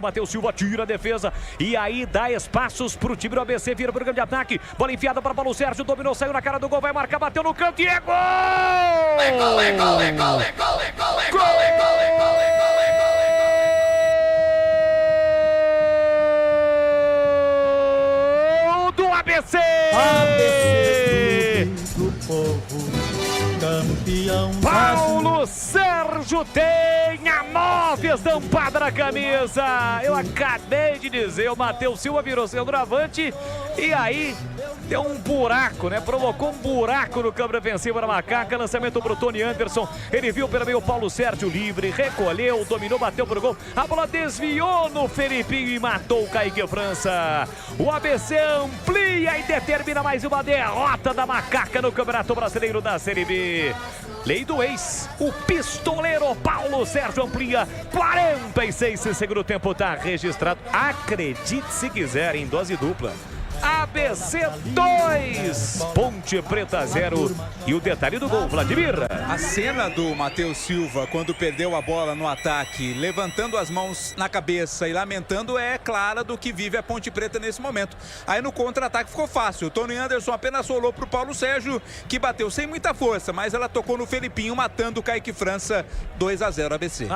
Matheus Silva tira a defesa e aí dá espaços para o time do ABC, vira para o grande ataque, bola enfiada para Paulo Sérgio, dominou, saiu na cara do gol, vai marcar, bateu no canto e é gol! É gol, é gol, é gol, é gol, é gol, é gol, é gol, é gol, é gol, é gol, do ABC! ABC do povo, campeão. Paulo Sérgio tem a 9 estampada na camisa. Eu acabei de dizer, o Matheus Silva virou centroavante e aí deu um buraco, né? Provocou um buraco no campo defensivo da Macaca. Lançamento para o Tony Anderson. Ele viu pelo meio o Paulo Sérgio livre, recolheu, dominou, bateu pro gol. A bola desviou no Felipinho e matou o Kaique França. O ABC amplia e determina mais uma derrota da Macaca no Campeonato Brasileiro da Série B. Lei do ex, o pistoleiro Paulo Sérgio amplia 46 segundo tempo, tá registrado. Acredite se quiser, em dose dupla. ABC 2, Ponte Preta 0. E o detalhe do gol, Vladimir. A cena do Matheus Silva quando perdeu a bola no ataque, levantando as mãos na cabeça e lamentando, é clara do que vive a Ponte Preta nesse momento. Aí no contra-ataque ficou fácil. O Tony Anderson apenas rolou para o Paulo Sérgio, que bateu sem muita força, mas ela tocou no Felipinho, matando o Kaique França. 2-0 ABC.